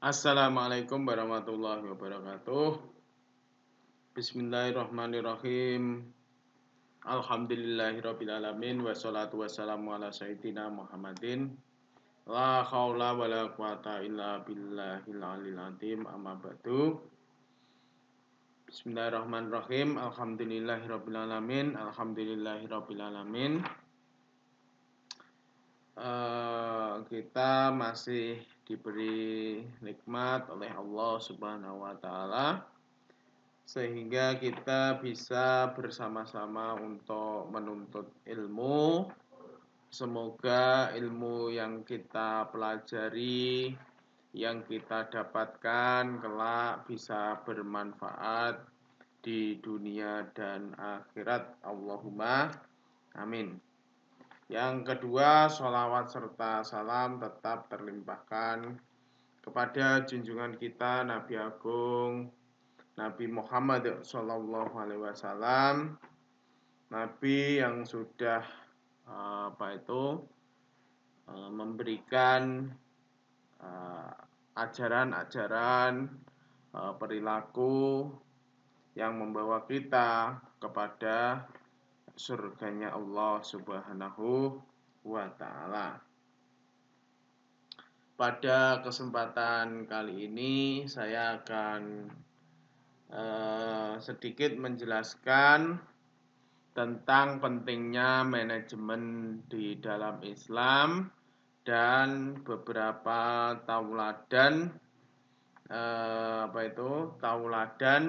Assalamualaikum warahmatullahi wabarakatuh. Bismillahirrahmanirrahim. Alhamdulillahirrabbilalamin. Wassalatu wassalamu ala sayyidina Muhammadin. La khawla wa la quwata illa billahil alil azim. Amma ba'du. Bismillahirrahmanirrahim. Alhamdulillahirrabbilalamin. Alhamdulillahirrabbilalamin. Kita masih diberi nikmat oleh Allah Subhanahu wa taala sehingga kita bisa bersama-sama untuk menuntut ilmu. Semoga ilmu yang kita pelajari, yang kita dapatkan kelak bisa bermanfaat di dunia dan akhirat. Allahumma amin. Yang kedua, sholawat serta salam tetap terlimpahkan kepada junjungan kita Nabi Agung Nabi Muhammad SAW, Nabi yang sudah memberikan ajaran-ajaran perilaku yang membawa kita kepada surganya Allah Subhanahu wa taala. Pada kesempatan kali ini saya akan sedikit menjelaskan tentang pentingnya manajemen di dalam Islam dan beberapa tauladan tauladan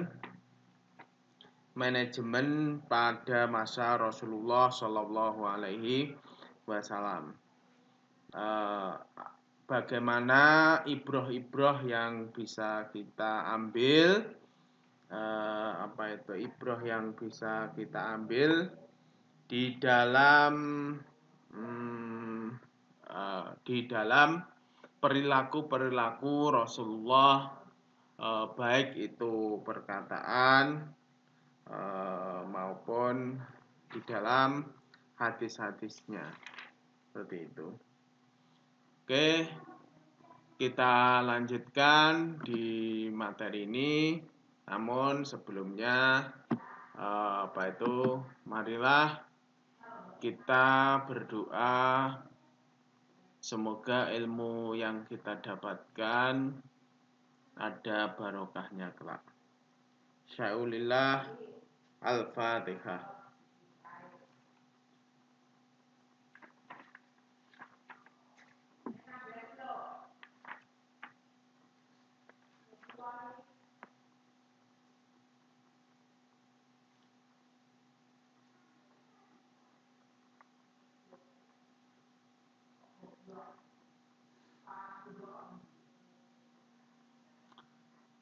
manajemen pada masa Rasulullah Shallallahu Alaihi Wasallam. Bagaimana ibroh-ibroh yang bisa kita ambil, ibroh yang bisa kita ambil di dalam perilaku Rasulullah, baik itu perkataan maupun di dalam hadis-hadisnya, seperti itu. Oke, kita lanjutkan di materi ini. Namun sebelumnya marilah kita berdoa semoga ilmu yang kita dapatkan ada barokahnya kelak. Sya'ulillah. Al-Fatihah.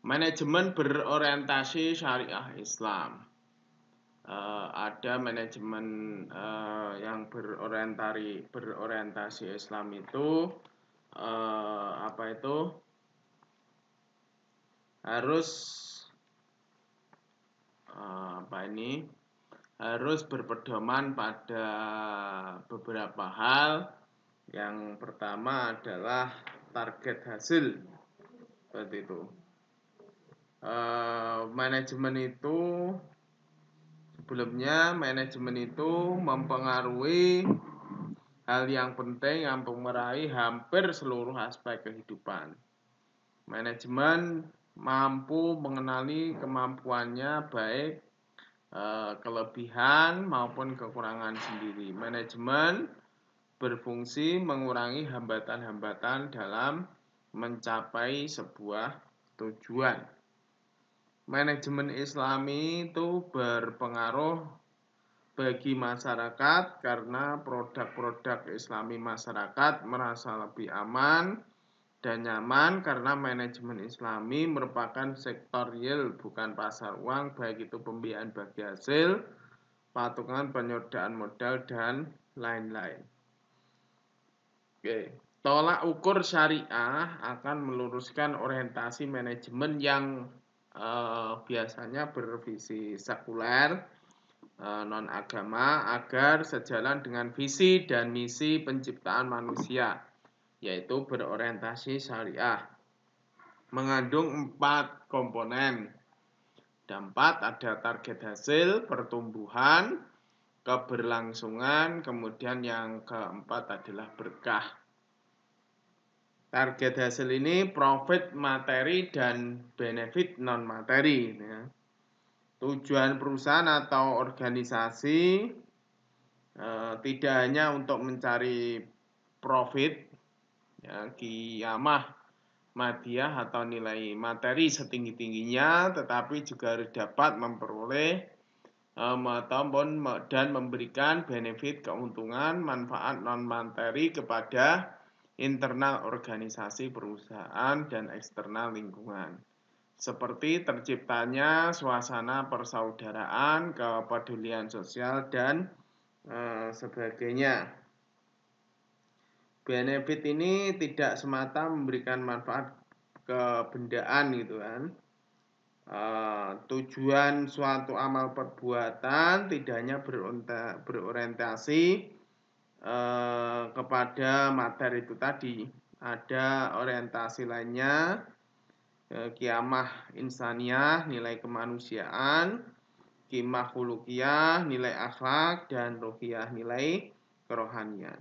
Manajemen berorientasi syariah Islam. Ada manajemen yang berorientasi Islam itu harus berpedoman pada beberapa hal. Yang pertama adalah target hasil, seperti itu. Manajemen itu mempengaruhi hal yang penting yang mempengaruhi hampir seluruh aspek kehidupan. Manajemen mampu mengenali kemampuannya, baik kelebihan maupun kekurangan sendiri. Manajemen berfungsi mengurangi hambatan-hambatan dalam mencapai sebuah tujuan. Manajemen Islami itu berpengaruh bagi masyarakat karena produk-produk Islami masyarakat merasa lebih aman dan nyaman karena manajemen Islami merupakan sektor real, bukan pasar uang, baik itu pembiayaan bagi hasil, patungan, penyertaan modal, dan lain-lain. Oke. Tolak ukur syariah akan meluruskan orientasi manajemen yang biasanya bervisi sekuler, non-agama, agar sejalan dengan visi dan misi penciptaan manusia, yaitu berorientasi syariah. mengandung 4 komponen. Ada 4, ada target hasil, pertumbuhan, keberlangsungan, kemudian yang keempat adalah berkah. Target hasil ini profit materi dan benefit non materi. Ya. Tujuan perusahaan atau organisasi tidak hanya untuk mencari profit, ya, qiyamah madiyah atau nilai materi setinggi-tingginya, tetapi juga harus dapat memperoleh dan memberikan benefit keuntungan manfaat non materi kepada internal organisasi perusahaan dan eksternal lingkungan, seperti terciptanya suasana persaudaraan, kepedulian sosial, dan sebagainya. Benefit ini tidak semata memberikan manfaat kebendaan gitu kan. Tujuan suatu amal perbuatan tidak hanya berorientasi kepada materi itu tadi. Ada orientasi lainnya, qiyamah insaniyah, nilai kemanusiaan, qimah khuluqiyah, nilai akhlak, dan ruhiyah, nilai kerohanian.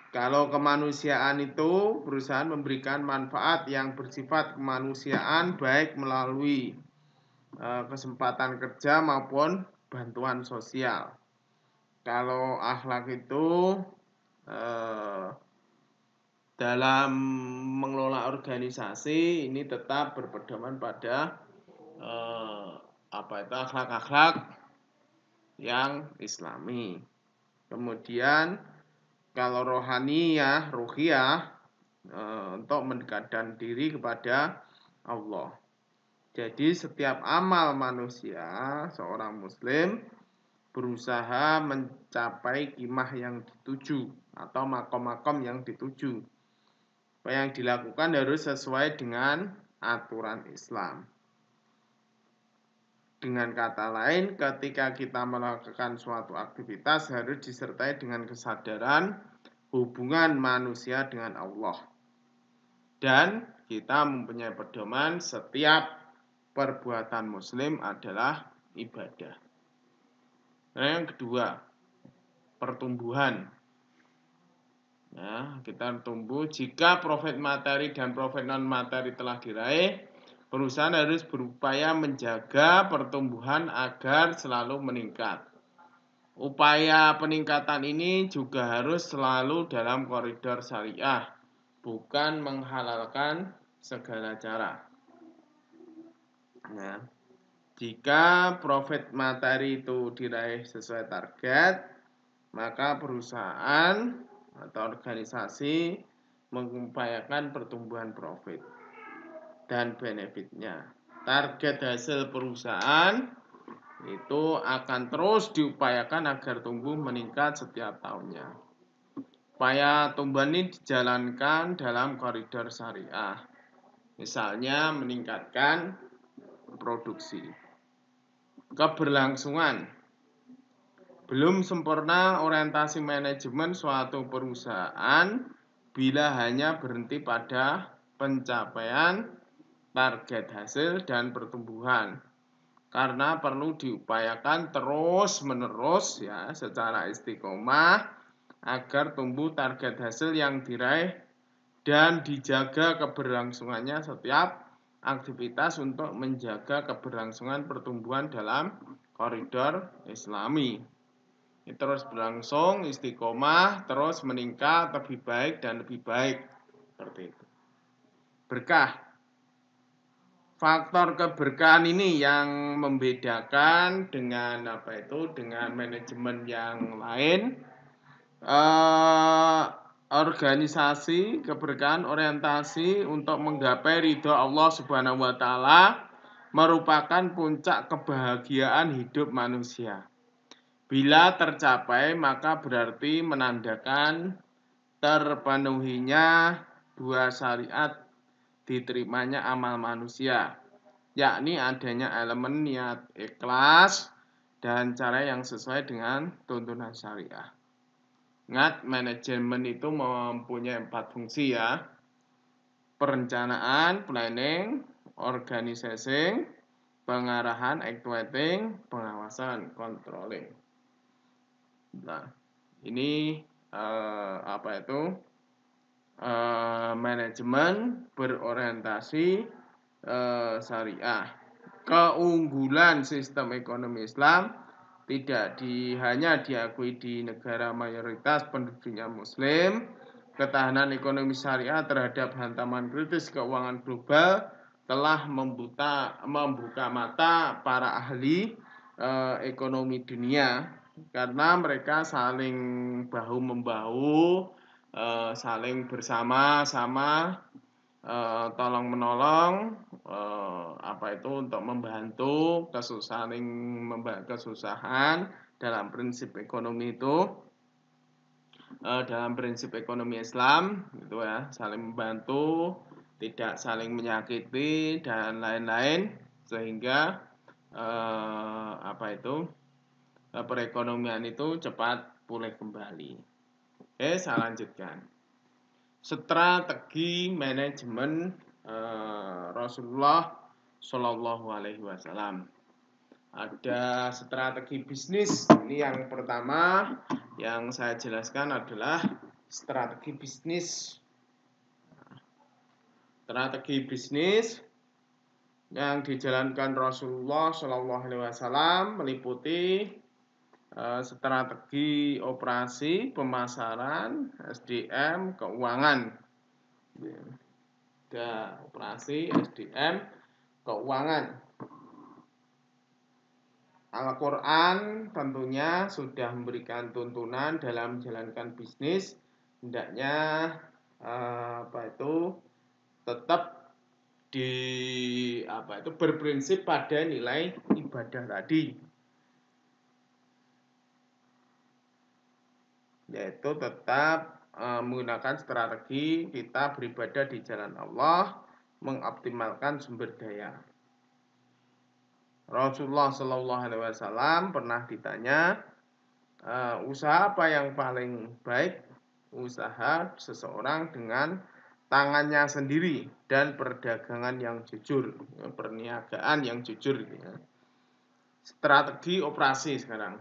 Kalau kemanusiaan itu perusahaan memberikan manfaat yang bersifat kemanusiaan baik melalui kesempatan kerja maupun bantuan sosial. Kalau akhlak itu dalam mengelola organisasi ini tetap berpedoman pada akhlak-akhlak yang Islami. Kemudian kalau rohaniyah, ruhiyah untuk mendekatkan diri kepada Allah. Jadi setiap amal manusia, seorang muslim berusaha mencapai qimah yang dituju atau makom-makom yang dituju. Apa yang dilakukan harus sesuai dengan aturan Islam. Dengan kata lain, ketika kita melakukan suatu aktivitas harus disertai dengan kesadaran hubungan manusia dengan Allah. Dan kita mempunyai pedoman setiap perbuatan muslim adalah ibadah. Nah, yang kedua, pertumbuhan. Ya, kita tumbuh jika profit materi dan profit non materi telah diraih, perusahaan harus berupaya menjaga pertumbuhan agar selalu meningkat. Upaya peningkatan ini juga harus selalu dalam koridor syariah, bukan menghalalkan segala cara. Nah, jika profit materi itu diraih sesuai target, maka perusahaan atau organisasi mengupayakan pertumbuhan profit dan benefitnya. Target hasil perusahaan itu akan terus diupayakan agar tumbuh meningkat setiap tahunnya. Upaya tumbuhan ini dijalankan dalam koridor syariah. Misalnya meningkatkan produksi. Keberlangsungan. Belum sempurna orientasi manajemen suatu perusahaan bila hanya berhenti pada pencapaian target hasil dan pertumbuhan. Karena perlu diupayakan terus-menerus ya secara istiqomah agar tumbuh target hasil yang diraih dan dijaga keberlangsungannya setiap aktivitas untuk menjaga keberlangsungan pertumbuhan dalam koridor Islami. Ini terus berlangsung, istiqomah, terus meningkat, lebih baik dan lebih baik. Seperti itu. Berkah. Faktor keberkahan ini yang membedakan dengan dengan manajemen yang lain. Organisasi keberkahan orientasi untuk menggapai ridho Allah Subhanahu wa taala merupakan puncak kebahagiaan hidup manusia. Bila tercapai, maka berarti menandakan terpenuhinya dua syariat diterimanya amal manusia, yakni adanya elemen niat ikhlas dan cara yang sesuai dengan tuntunan syariah. Ingat, manajemen itu mempunyai 4 fungsi ya. perencanaan, planning, organizing, pengarahan, actuating, pengawasan, controlling. Nah, ini manajemen berorientasi syariah. Keunggulan sistem ekonomi Islam tidak hanya diakui di negara mayoritas penduduknya Muslim. Ketahanan ekonomi syariah terhadap hantaman kritis keuangan global telah membuka mata para ahli ekonomi dunia, karena mereka saling bahu-membahu, saling bersama-sama, tolong menolong, untuk membantu kesusahan dalam prinsip ekonomi itu, dalam prinsip ekonomi Islam gitu ya, saling membantu, tidak saling menyakiti dan lain-lain, sehingga perekonomian itu cepat pulih kembali. Oke, saya lanjutkan. Strategi manajemen Rasulullah Shallallahu Alaihi Wasallam. Ada strategi bisnis. Ini yang pertama yang saya jelaskan adalah strategi bisnis. Strategi bisnis yang dijalankan Rasulullah Shallallahu Alaihi Wasallam meliputi strategi operasi, pemasaran, SDM, keuangan. Operasi, SDM, keuangan. Al-Quran tentunya sudah memberikan tuntunan dalam menjalankan bisnis, hendaknya tetap berprinsip pada nilai ibadah tadi, yaitu tetap menggunakan strategi kita beribadah di jalan Allah, mengoptimalkan sumber daya. Rasulullah Shallallahu Alaihi Wasallam pernah ditanya, usaha apa yang paling baik? Usaha seseorang dengan tangannya sendiri dan perdagangan yang jujur, perniagaan yang jujur. Strategi operasi sekarang.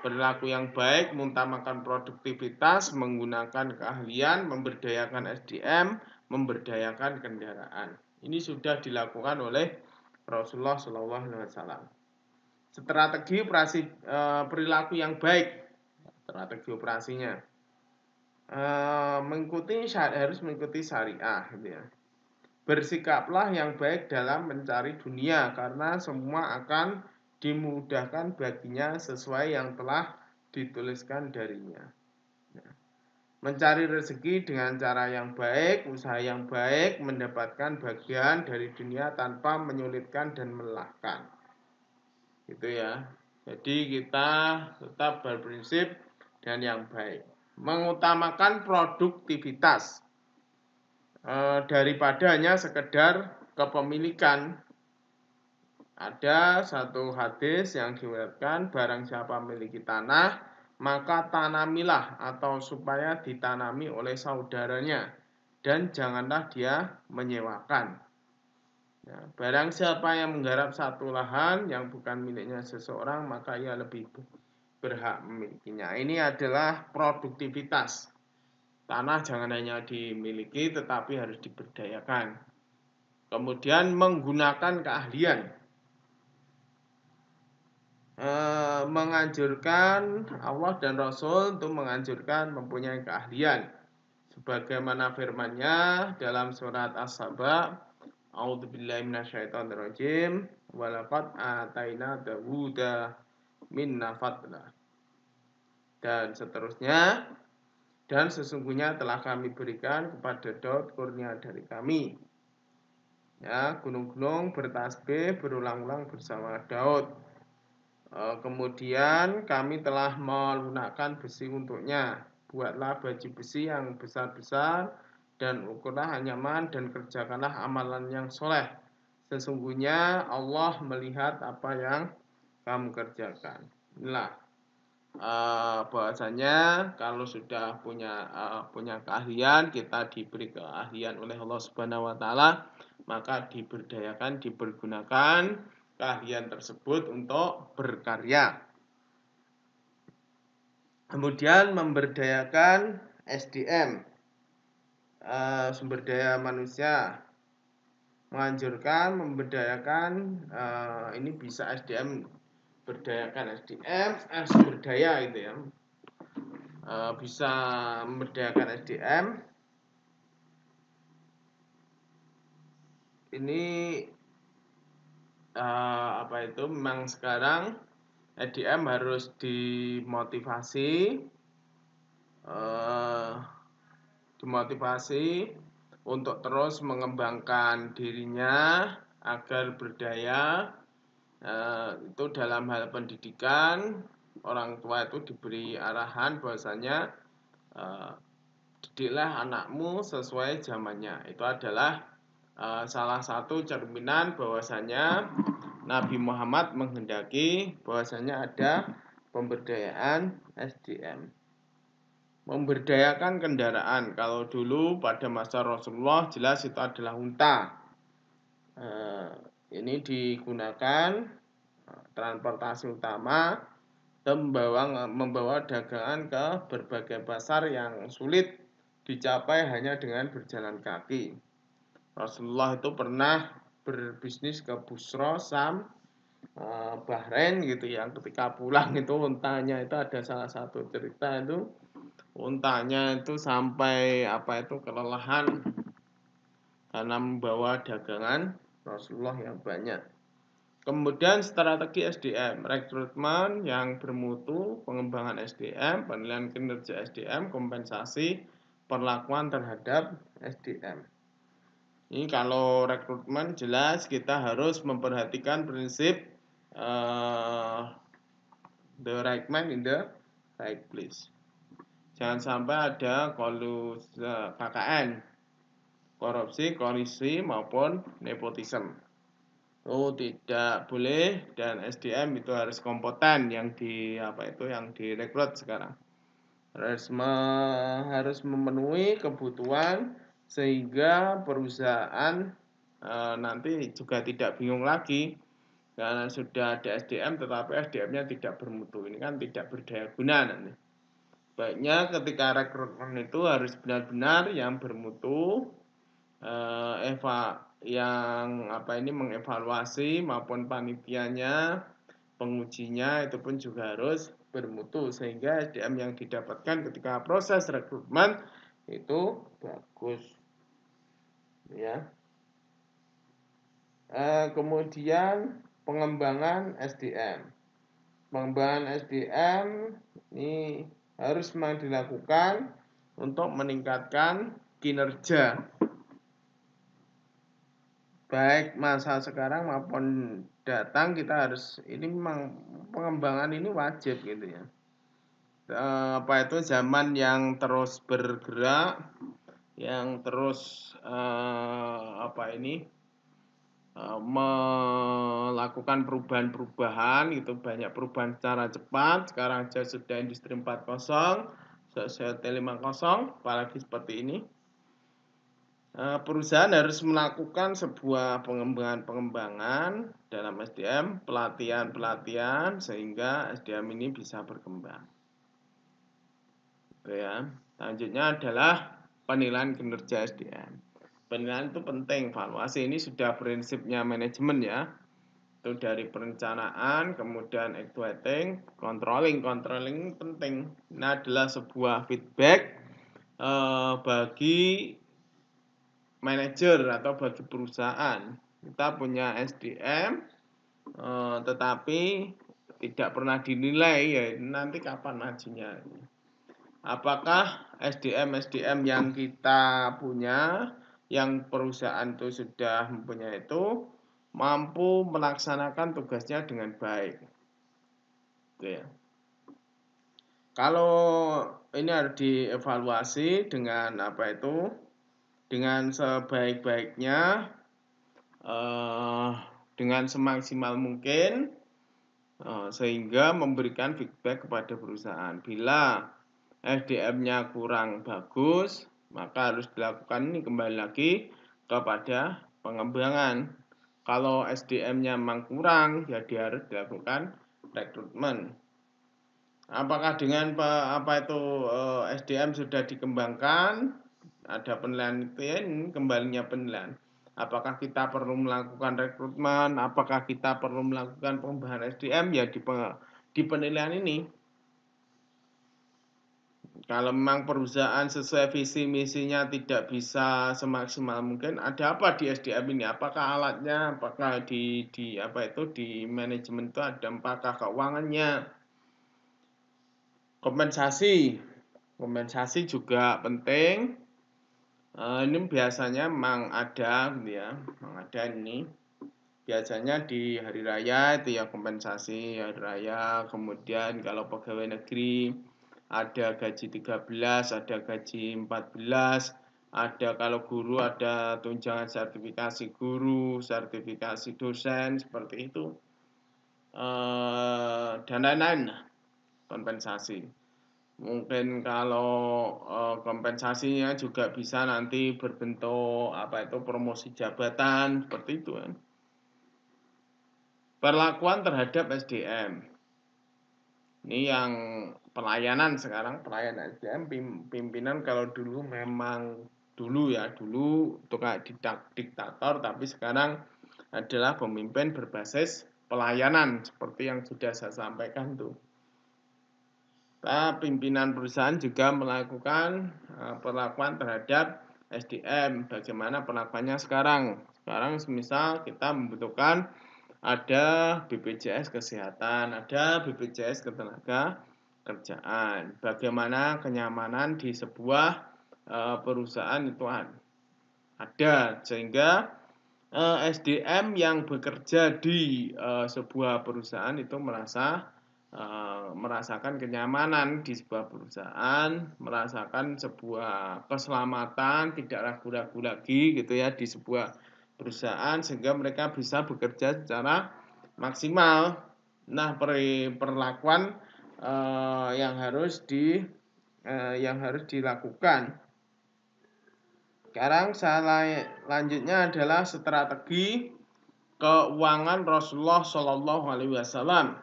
Perilaku yang baik, mengutamakan produktivitas, menggunakan keahlian, memberdayakan SDM, memberdayakan kendaraan. Ini sudah dilakukan oleh Rasulullah SAW. Strategi operasi perilaku yang baik, strategi operasinya harus mengikuti syariah, gitu ya. Bersikaplah yang baik dalam mencari dunia, karena semua akan dimudahkan baginya sesuai yang telah dituliskan darinya. Mencari rezeki dengan cara yang baik, usaha yang baik, mendapatkan bagian dari dunia tanpa menyulitkan dan melelahkan. Gitu ya. Jadi kita tetap berprinsip dan yang baik. Mengutamakan produktivitas daripada hanya sekedar kepemilikan. Ada satu hadis yang diriwayatkan, barang siapa memiliki tanah, maka tanamilah atau supaya ditanami oleh saudaranya, dan janganlah dia menyewakan. Ya, barang siapa yang menggarap satu lahan yang bukan miliknya seseorang, maka ia lebih berhak memilikinya. Ini adalah produktivitas. Tanah jangan hanya dimiliki, tetapi harus diberdayakan. Kemudian menggunakan keahlian. Menganjurkan Allah dan Rasul untuk menganjurkan mempunyai keahlian, sebagaimana firman-Nya dalam surat As-Saba, A'udzubillahi minasyaitonirrajim, walaqad ataina Dawuda minna fadla, dan seterusnya, dan sesungguhnya telah kami berikan kepada Daud kurnia dari kami. Ya, gunung-gunung bertasbih berulang-ulang bersama Daud. Kemudian kami telah melunakkan besi untuknya. Buatlah baju besi yang besar-besar dan ukurlah yang nyaman dan kerjakanlah amalan yang soleh. Sesungguhnya Allah melihat apa yang kamu kerjakan. Inilah bahwasanya kalau sudah punya keahlian, kita diberi keahlian oleh Allah Subhanahu wa taala, maka diberdayakan, dipergunakan keahlian tersebut untuk berkarya. Kemudian memberdayakan SDM, sumber daya manusia, menganjurkan memberdayakan, ini bisa SDM, berdayakan SDM, sumber daya gitu ya, bisa memberdayakan SDM. Ini memang sekarang SDM harus dimotivasi untuk terus mengembangkan dirinya agar berdaya. Itu dalam hal pendidikan, orang tua itu diberi arahan bahwasanya didiklah anakmu sesuai zamannya. Itu adalah salah satu cerminan bahwasanya Nabi Muhammad menghendaki bahwasanya ada pemberdayaan SDM. Memberdayakan kendaraan, kalau dulu pada masa Rasulullah jelas itu adalah unta. Ini digunakan transportasi utama dan membawa dagangan ke berbagai pasar yang sulit dicapai hanya dengan berjalan kaki. Rasulullah itu pernah berbisnis ke Busra, Sam, Bahrain gitu ya. Ketika pulang itu untanya itu ada salah satu cerita itu untanya itu sampai kelelahan karena membawa dagangan Rasulullah yang banyak. Kemudian strategi SDM, rekrutmen yang bermutu, pengembangan SDM, penilaian kinerja SDM, kompensasi perlakuan terhadap SDM. Ini kalau rekrutmen jelas kita harus memperhatikan prinsip the right man in the right place. Jangan sampai ada KKN, korupsi, kolusi maupun nepotisme. Tidak boleh, dan SDM itu harus kompeten yang direkrut sekarang. Harus memenuhi kebutuhan sehingga perusahaan nanti juga tidak bingung lagi karena sudah ada SDM tetapi SDM-nya tidak bermutu. Ini kan tidak berdaya guna nanti. Baiknya ketika rekrutmen itu harus benar-benar yang bermutu, mengevaluasi maupun panitianya, pengujinya itu pun juga harus bermutu sehingga SDM yang didapatkan ketika proses rekrutmen itu bagus ya. Kemudian pengembangan SDM. Pengembangan SDM ini harus memang dilakukan untuk meningkatkan kinerja baik masa sekarang maupun datang. Kita harus, ini memang pengembangan ini wajib gitu ya. Zaman yang terus bergerak, yang terus melakukan perubahan-perubahan, itu banyak perubahan secara cepat. Sekarang sudah industri 4.0, society 5.0, apalagi seperti ini. Perusahaan harus melakukan sebuah pengembangan dalam SDM, pelatihan sehingga SDM ini bisa berkembang. Oke ya. Selanjutnya adalah penilaian kinerja SDM. Penilaian itu penting, evaluasi ini sudah prinsipnya manajemen ya. Itu dari perencanaan, kemudian evaluating, controlling penting. Ini adalah sebuah feedback bagi manajer atau bagi perusahaan. Kita punya SDM tetapi tidak pernah dinilai, ya nanti kapan majunya. Apakah SDM yang kita punya, yang perusahaan itu sudah mempunyai itu, mampu melaksanakan tugasnya dengan baik. Oke. Kalau ini harus dievaluasi dengan dengan sebaik-baiknya, dengan semaksimal mungkin, sehingga memberikan feedback kepada perusahaan. Bila SDM-nya kurang bagus, maka harus dilakukan ini kembali lagi kepada pengembangan. Kalau SDM-nya memang kurang, jadi harus dilakukan rekrutmen. Apakah dengan SDM sudah dikembangkan, ada penelitian, kembalinya penilaian. Apakah kita perlu melakukan rekrutmen, apakah kita perlu melakukan pengembangan SDM, ya di penilaian ini. Kalau memang perusahaan sesuai visi misinya tidak bisa semaksimal mungkin, ada apa di SDM ini? Apakah alatnya, apakah di manajemen itu ada, apakah keuangannya? Kompensasi juga penting. Ini biasanya memang ada, gitu ya, memang ada ini. Biasanya di hari raya itu ya kompensasi hari raya. Kemudian kalau pegawai negeri ada gaji 13, ada gaji 14, ada kalau guru ada tunjangan sertifikasi guru, sertifikasi dosen, seperti itu. Dan lain-lain kompensasi. Mungkin kalau kompensasinya juga bisa nanti berbentuk promosi jabatan, seperti itu kan. Perlakuan terhadap SDM. Ini yang pelayanan sekarang, pelayanan SDM pimpinan. Kalau dulu memang dulu itu kayak diktator, tapi sekarang adalah pemimpin berbasis pelayanan seperti yang sudah saya sampaikan tuh. Pimpinan perusahaan juga melakukan perlakuan terhadap SDM. Bagaimana perlakuannya sekarang? Sekarang misal kita membutuhkan ada BPJS Kesehatan, ada BPJS Ketenaga Kerjaan. Bagaimana kenyamanan di sebuah perusahaan itu ada, sehingga SDM yang bekerja di sebuah perusahaan itu merasakan kenyamanan di sebuah perusahaan, merasakan sebuah keselamatan, tidak ragu-ragu lagi gitu ya di sebuah perusahaan, sehingga mereka bisa bekerja secara maksimal. Nah, perlakuan yang harus dilakukan. Sekarang selanjutnya adalah strategi keuangan Rasulullah Shallallahu Alaihi Wasallam.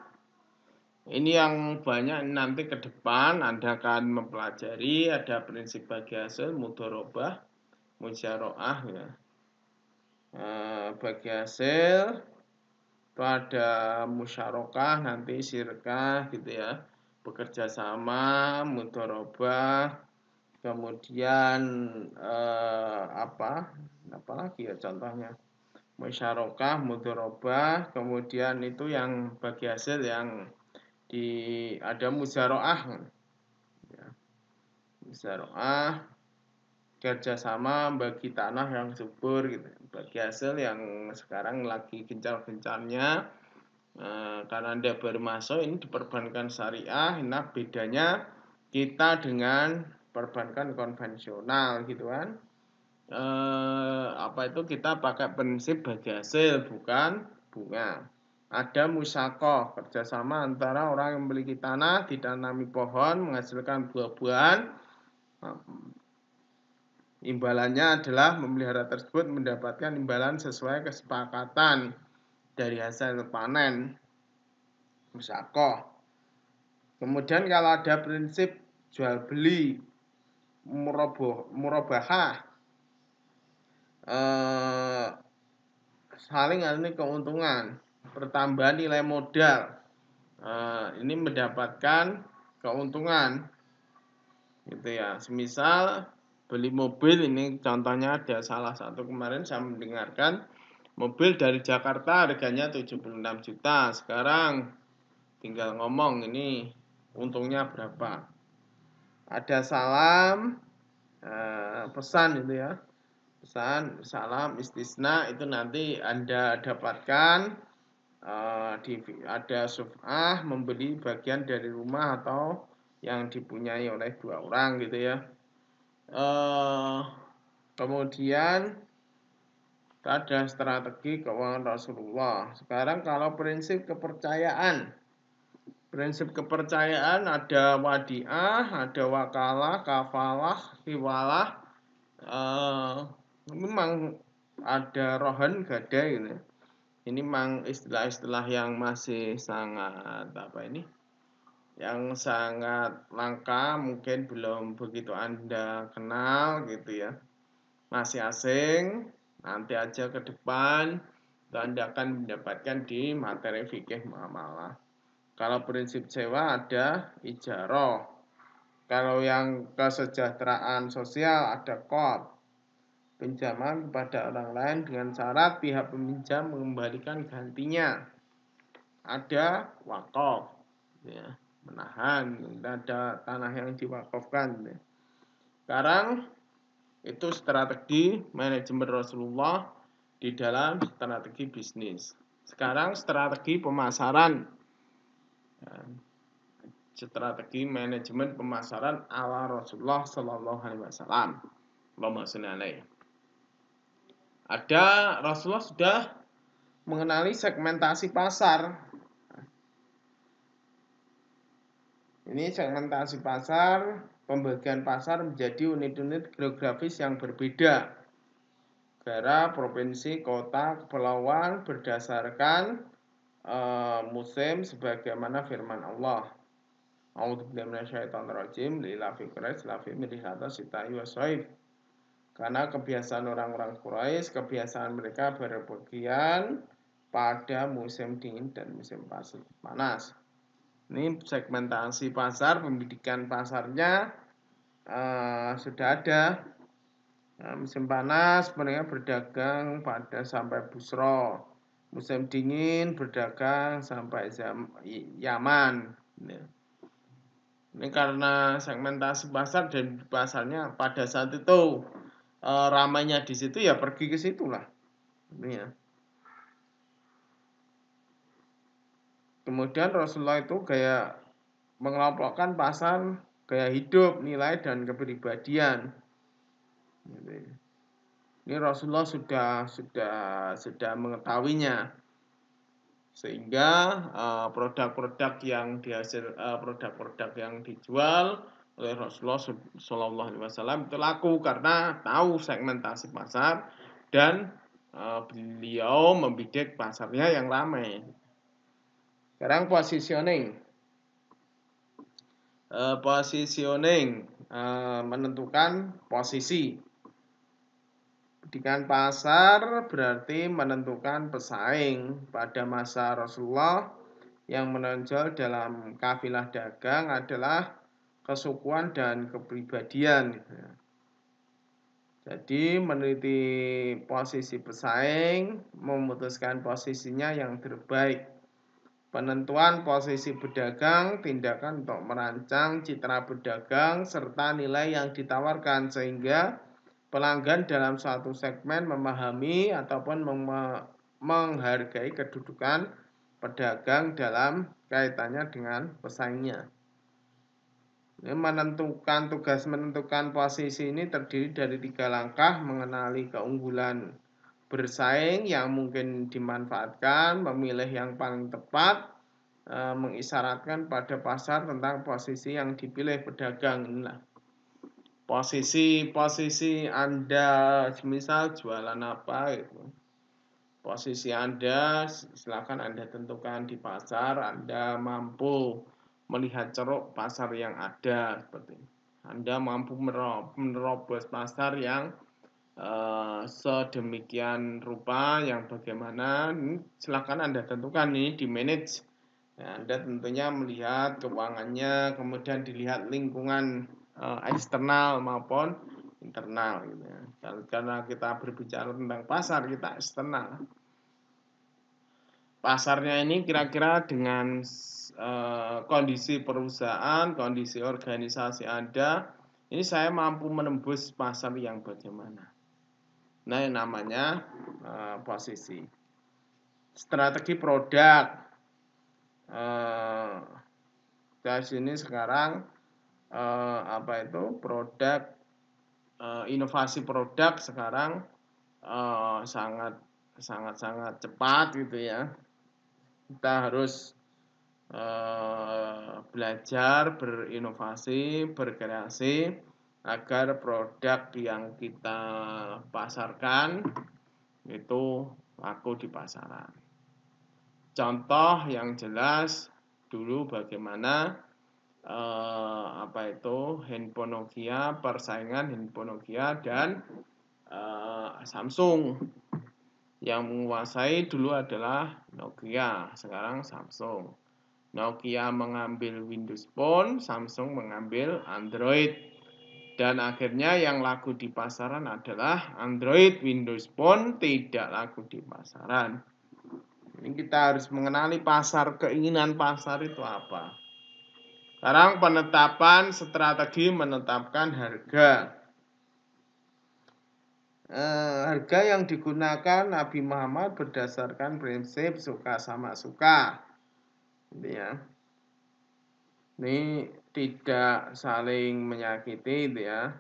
Ini yang banyak nanti ke depan Anda akan mempelajari. Ada prinsip bagi hasil, mudharabah, musyaroah ya. Bagi hasil itu ada musyarakah, nanti syirkah gitu ya, bekerja sama, mudharabah, kemudian apa lagi ya contohnya, musyarakah, mudharabah, kemudian itu yang bagi hasil yang ada musyaroah, musyaroah kerjasama bagi tanah yang subur gitu, bagi hasil yang sekarang lagi gencar-gencarnya karena Anda baru masuk ini di perbankan syariah. Nah, bedanya kita dengan perbankan konvensional gitu kan, kita pakai prinsip bagi hasil bukan bunga. Ada musakoh, kerjasama antara orang yang memiliki tanah, ditanami pohon, menghasilkan buah-buahan. Imbalannya adalah memelihara tersebut mendapatkan imbalan sesuai kesepakatan dari hasil panen. Musakoh. Kemudian kalau ada prinsip jual beli, murabahah, saling ini keuntungan, pertambahan nilai modal, ini mendapatkan keuntungan gitu ya. Semisal beli mobil, ini contohnya ada salah satu kemarin saya mendengarkan mobil dari Jakarta harganya 76 juta, sekarang tinggal ngomong ini untungnya berapa. Ada salam pesan itu ya, pesan salam istisna itu nanti Anda dapatkan ada suf'ah, membeli bagian dari rumah atau yang dipunyai oleh dua orang gitu ya. Kemudian ada strategi keuangan Rasulullah. Sekarang kalau prinsip kepercayaan, Prinsip kepercayaan ada wadiah, ada wakalah, kafalah, riwalah. Memang ada rohan gada gitu. Ini memang istilah-istilah yang masih sangat yang sangat langka, mungkin belum begitu Anda kenal gitu ya. Masih asing, nanti aja ke depan Anda akan mendapatkan di materi fikih muamalah. Kalau prinsip sewa ada ijaroh. Kalau yang kesejahteraan sosial ada qard. Pinjaman kepada orang lain dengan syarat pihak peminjam mengembalikan gantinya. Ada wakaf, ya, menahan, ada tanah yang diwakafkan. Ya. Sekarang itu strategi manajemen Rasulullah di dalam strategi bisnis. Sekarang strategi pemasaran. Strategi manajemen pemasaran ala Rasulullah Shallallahu Alaihi Wasallam. Ada Rasulullah sudah mengenali segmentasi pasar. Ini segmentasi pasar, pembagian pasar menjadi unit-unit geografis yang berbeda. Negara, provinsi, kota, kepulauan berdasarkan musim sebagaimana firman Allah. A'udzubillahi minasyaitonirrajim, lillahi Quraisy, lafi mirihata sitai wasoif. Karena kebiasaan orang-orang Quraisy, kebiasaan mereka berpergian pada musim dingin dan musim panas. Ini segmentasi pasar, pembidikan pasarnya sudah ada. Nah, musim panas mereka berdagang pada sampai Busro. Musim dingin berdagang sampai Yaman. Ini karena segmentasi pasar dan pasarnya pada saat itu ramainya di situ ya pergi ke situlah. Ini ya. Kemudian Rasulullah itu kayak mengelompokkan pasar gaya hidup, nilai dan kepribadian. Ini Rasulullah sudah mengetahuinya, sehingga produk-produk yang produk-produk yang dijual oleh Rasulullah Shallallahu Alaihi Wasallam itu laku karena tahu segmentasi pasar dan beliau membidik pasarnya yang ramai. Sekarang positioning menentukan posisi. Pendidikan pasar berarti menentukan pesaing. Pada masa Rasulullah yang menonjol dalam kafilah dagang adalah kesukuan dan kepribadian. Jadi meneliti posisi pesaing, memutuskan posisinya yang terbaik. Penentuan posisi pedagang, tindakan untuk merancang citra pedagang, serta nilai yang ditawarkan sehingga pelanggan dalam suatu segmen memahami ataupun menghargai kedudukan pedagang dalam kaitannya dengan pesaingnya. Ini tugas menentukan posisi ini terdiri dari 3 langkah: mengenali keunggulan bersaing yang mungkin dimanfaatkan, memilih yang paling tepat, mengisyaratkan pada pasar tentang posisi yang dipilih pedagang. Inilah posisi Anda, misal jualan apa gitu. Posisi Anda silakan Anda tentukan di pasar. Anda mampu melihat ceruk pasar yang ada seperti ini. Anda mampu menerobos pasar yang sedemikian rupa yang bagaimana, silakan Anda tentukan nih di manage. Ya, Anda tentunya melihat keuangannya, kemudian dilihat lingkungan eksternal maupun internal gitu ya. Karena kita berbicara tentang pasar, kita eksternal. Pasarnya ini kira-kira dengan kondisi perusahaan, kondisi organisasi Anda, ini saya mampu menembus pasar yang bagaimana. Nah, yang namanya posisi. Strategi produk. Dari sini sekarang produk, inovasi produk sekarang sangat cepat gitu ya. Kita harus belajar, berinovasi, berkreasi agar produk yang kita pasarkan itu laku di pasaran. Contoh yang jelas dulu bagaimana handphone Nokia, persaingan handphone Nokia dan Samsung. Yang menguasai dulu adalah Nokia, sekarang Samsung. Nokia mengambil Windows Phone, Samsung mengambil Android. Dan akhirnya yang laku di pasaran adalah Android, Windows Phone tidak laku di pasaran. Ini kita harus mengenali pasar, keinginan pasar itu apa. Sekarang penetapan strategi menetapkan harga. Harga yang digunakan Nabi Muhammad berdasarkan prinsip suka sama suka. Ya. Ini tidak saling menyakiti, ya.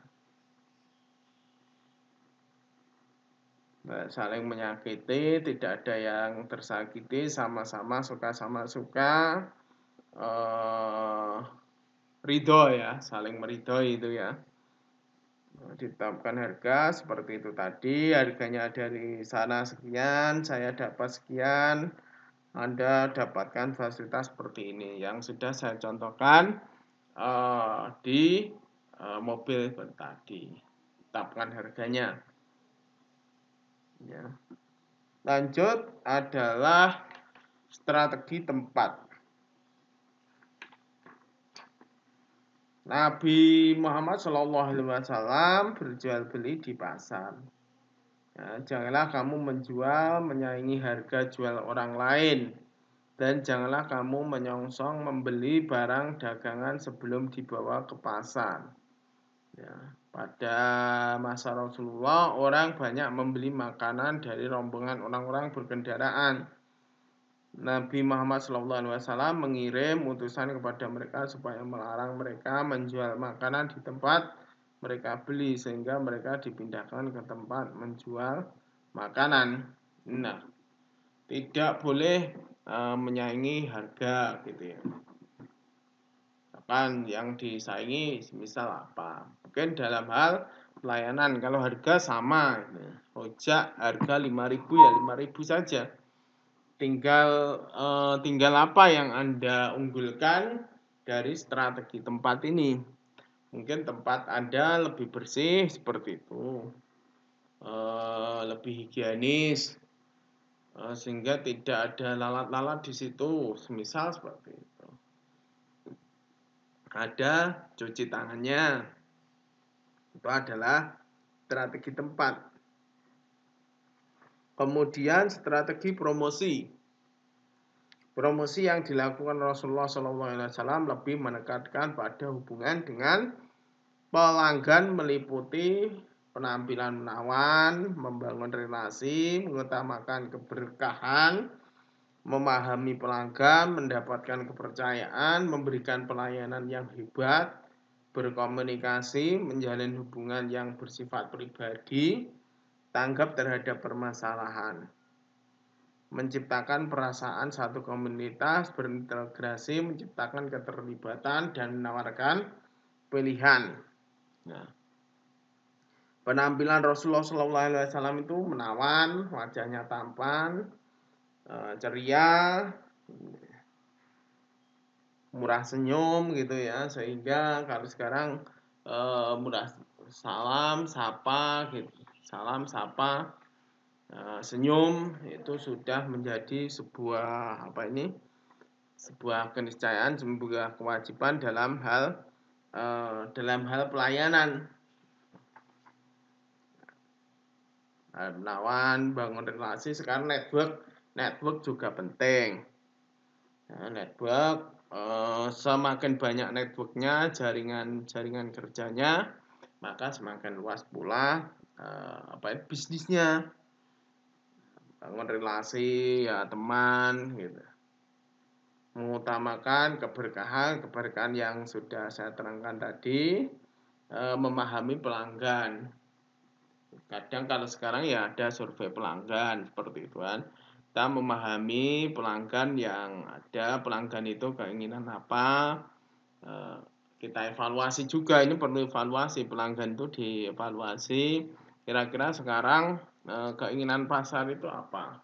Saling menyakiti, tidak ada yang tersakiti, sama-sama suka sama suka. Ridho ya, saling meridhoi itu ya. Ditetapkan harga seperti itu tadi, harganya dari sana sekian, saya dapat sekian, Anda dapatkan fasilitas seperti ini yang sudah saya contohkan di mobil tadi. Tetapkan harganya. Ya. Lanjut adalah strategi tempat. Nabi Muhammad SAW berjual beli di pasar. Ya, janganlah kamu menjual, menyaingi harga jual orang lain. Dan janganlah kamu menyongsong membeli barang dagangan sebelum dibawa ke pasar. Ya, pada masa Rasulullah, orang banyak membeli makanan dari rombongan orang-orang berkendaraan. Nabi Muhammad SAW mengirim utusan kepada mereka supaya melarang mereka menjual makanan di tempat mereka beli, sehingga mereka dipindahkan ke tempat menjual makanan. Nah, tidak boleh menyaingi harga gitu ya. Kapan yang disaingi misal apa? Mungkin dalam hal pelayanan, kalau harga sama, ojek harga 5.000 ya 5.000 saja. Tinggal apa yang Anda unggulkan dari strategi tempat ini. Mungkin tempat Anda lebih bersih seperti itu, lebih higienis, sehingga tidak ada lalat-lalat di situ, semisal seperti itu. Ada cuci tangannya, itu adalah strategi tempat. Kemudian strategi promosi. Promosi yang dilakukan Rasulullah SAW lebih menekankan pada hubungan dengan pelanggan, meliputi penampilan menawan, membangun relasi, mengutamakan keberkahan, memahami pelanggan, mendapatkan kepercayaan, memberikan pelayanan yang hebat, berkomunikasi, menjalin hubungan yang bersifat pribadi, tanggap terhadap permasalahan, menciptakan perasaan satu komunitas, berintegrasi, menciptakan keterlibatan, dan menawarkan pilihan. Nah, penampilan Rasulullah SAW itu menawan, wajahnya tampan, ceria, murah senyum gitu ya, sehingga kalau sekarang murah salam, sapa, gitu. Salam, sapa, senyum itu sudah menjadi sebuah keniscayaan, sebuah kewajiban dalam hal pelayanan. Menawan, bangun relasi. Sekarang network juga penting. Network, semakin banyak networknya, jaringan kerjanya, maka semakin luas pula bisnisnya. Bangun relasi ya teman gitu. Mengutamakan keberkahan yang sudah saya terangkan tadi, memahami pelanggan. Kadang kalau sekarang ya ada survei pelanggan seperti itu kan. kita memahami pelanggan yang ada, pelanggan itu keinginan apa, kita evaluasi juga, ini perlu evaluasi, pelanggan itu dievaluasi, kira-kira sekarang keinginan pasar itu apa.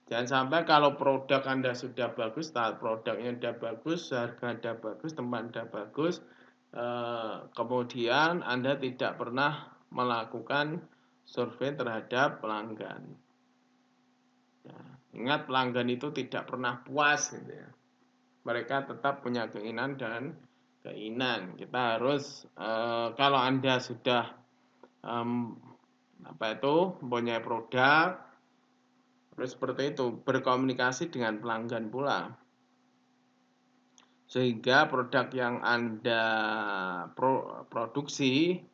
Jangan sampai kalau produk Anda sudah bagus, produknya sudah bagus, harga Anda bagus, tempat Anda bagus, kemudian Anda tidak pernah melakukan survei terhadap pelanggan. Ya, ingat pelanggan itu tidak pernah puas, gitu ya. Mereka tetap punya keinginan dan keinginan. Kita harus kalau Anda sudah mempunyai produk, terus seperti itu, berkomunikasi dengan pelanggan pula. Sehingga produk yang Anda produksi,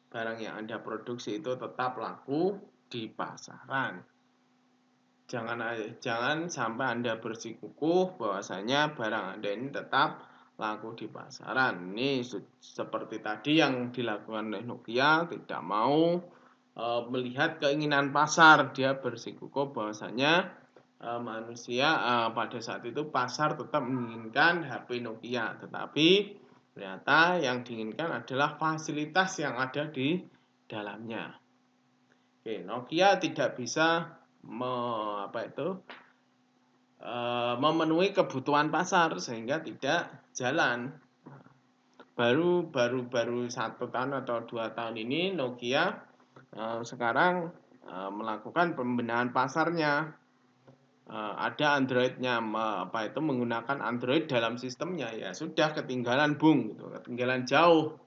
barang yang Anda produksi itu tetap laku di pasaran. Jangan sampai Anda bersikukuh bahwasanya barang Anda ini tetap laku di pasaran. Ini seperti tadi yang dilakukan oleh Nokia, tidak mau melihat keinginan pasar, dia bersikukuh bahwasanya manusia pada saat itu pasar tetap menginginkan HP Nokia, tetapi ternyata yang diinginkan adalah fasilitas yang ada di dalamnya. Oke, Nokia tidak bisa memenuhi kebutuhan pasar sehingga tidak jalan. Baru 1 tahun atau 2 tahun ini Nokia sekarang melakukan pembenahan pasarnya. Ada Android-nya, menggunakan Android dalam sistemnya, ya sudah ketinggalan gitu, ketinggalan jauh.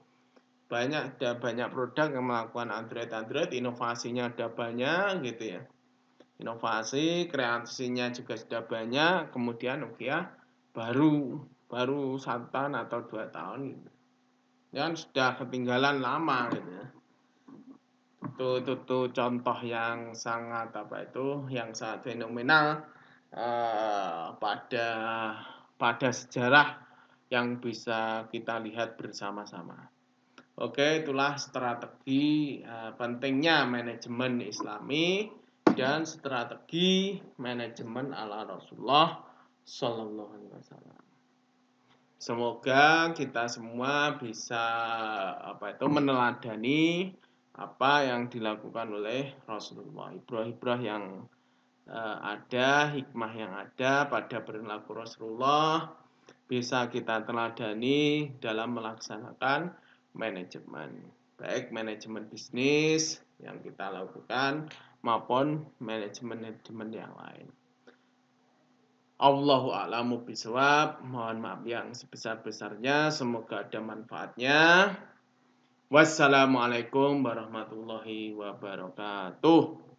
Ada banyak produk yang melakukan Android, inovasinya ada banyak gitu ya. Inovasi, kreasinya juga sudah banyak, kemudian Nokia baru 1 tahun atau 2 tahun gitu. Dan sudah ketinggalan lama gitu ya. Itu contoh yang sangat fenomenal pada sejarah yang bisa kita lihat bersama-sama. Oke, itulah strategi pentingnya manajemen Islami dan strategi manajemen ala Rasulullah Shallallahu Alaihi Wasallam. Semoga kita semua bisa meneladani apa yang dilakukan oleh Rasulullah, ibrah yang ada, hikmah yang ada pada perilaku Rasulullah bisa kita teladani dalam melaksanakan manajemen, baik manajemen bisnis yang kita lakukan maupun manajemen yang lain. Allahu a'lamu bishawab. Mohon maaf yang sebesar-besarnya, semoga ada manfaatnya. Wassalamualaikum warahmatullahi wabarakatuh.